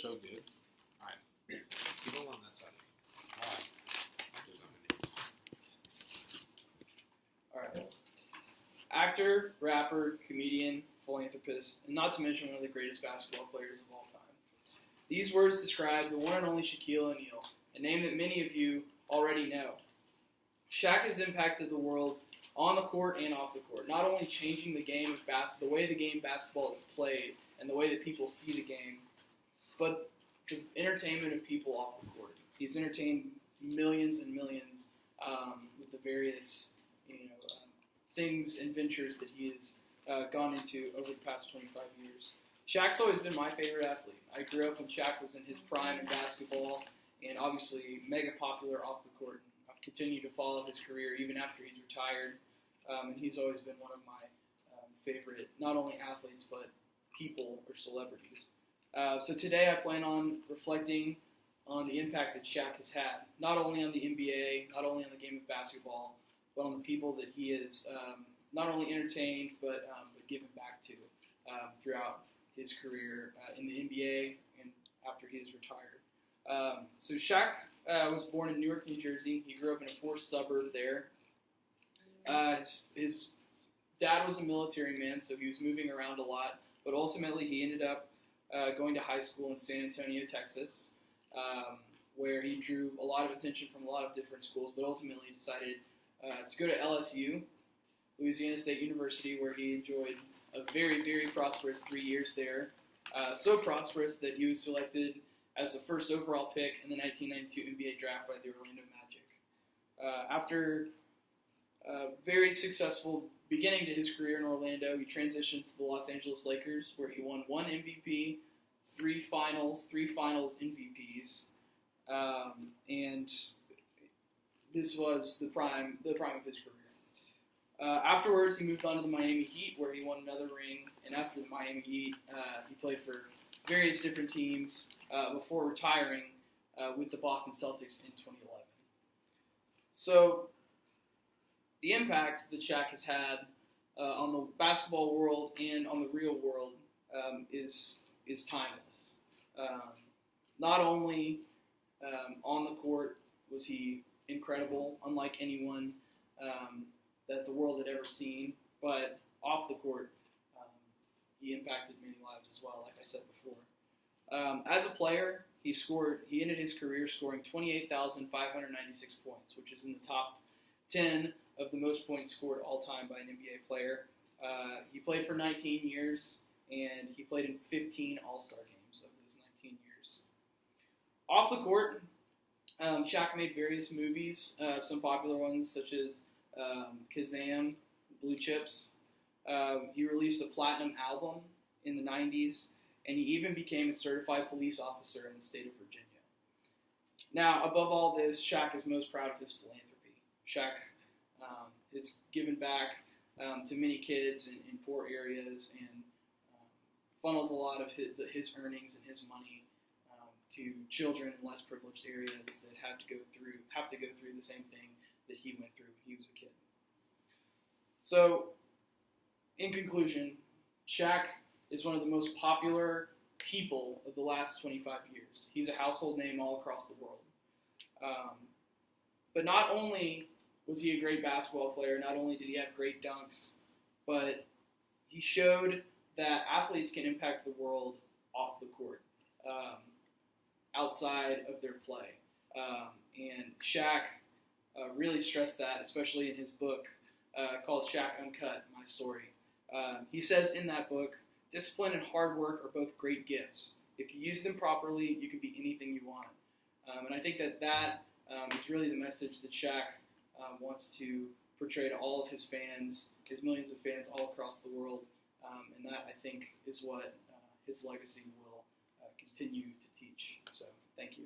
So good. All right. Keep on that side. All right. All right. Actor, rapper, comedian, philanthropist, and not to mention one of the greatest basketball players of all time. These words describe the one and only Shaquille O'Neal, a name that many of you already know. Shaq has impacted the world on the court and off the court, not only changing the game of the way the game basketball is played and the way that people see the game, but the entertainment of people off the court. He's entertained millions and millions with the various things and ventures that he has gone into over the past 25 years. Shaq's always been my favorite athlete. I grew up when Shaq was in his prime in basketball and obviously mega popular off the court. I've continued to follow his career even after he's retired, and he's always been one of my favorite, not only athletes, but people or celebrities. So today I plan on reflecting on the impact that Shaq has had, not only on the NBA, not only on the game of basketball, but on the people that he has not only entertained, but given back to throughout his career in the NBA and after he is retired. So Shaq was born in Newark, New Jersey. He grew up in a poor suburb there. His dad was a military man, so he was moving around a lot, but ultimately he ended up going to high school in San Antonio, Texas, where he drew a lot of attention from a lot of different schools, but ultimately decided to go to LSU, Louisiana State University, where he enjoyed a very, very prosperous 3 years there. So prosperous that he was selected as the first overall pick in the 1992 NBA draft by the Orlando Magic. After a very successful beginning to his career in Orlando, he transitioned to the Los Angeles Lakers, where he won 1 MVP, 3 finals MVPs, and this was the prime of his career. Afterwards, he moved on to the Miami Heat, where he won another ring. And after the Miami Heat, he played for various different teams before retiring with the Boston Celtics in 2011. So, the impact that Shaq has had on the basketball world and on the real world is timeless. Not only on the court was he incredible, unlike anyone that the world had ever seen, but off the court, he impacted many lives as well, like I said before. As a player, he ended his career scoring 28,596 points, which is in the top 10 of the most points scored all time by an NBA player. He played for 19 years, and he played in 15 All-Star games of those 19 years. Off the court, Shaq made various movies, some popular ones such as Kazam, Blue Chips. He released a platinum album in the 90s, and he even became a certified police officer in the state of Virginia. Now, above all this, Shaq is most proud of his philanthropy. Shaq has given back to many kids in poor areas and funnels a lot of his earnings and his money to children in less privileged areas that have to go through the same thing that he went through when he was a kid. So, in conclusion, Shaq is one of the most popular people of the last 25 years. He's a household name all across the world. But not only was he a great basketball player, not only did he have great dunks, but he showed that athletes can impact the world off the court, outside of their play. And Shaq really stressed that, especially in his book called Shaq Uncut, My Story. He says in that book, discipline and hard work are both great gifts. If you use them properly, you can be anything you want. And I think that is really the message that Shaq wants to portray to all of his fans, his millions of fans all across the world. And that, I think, is what his legacy will continue to teach. So, thank you.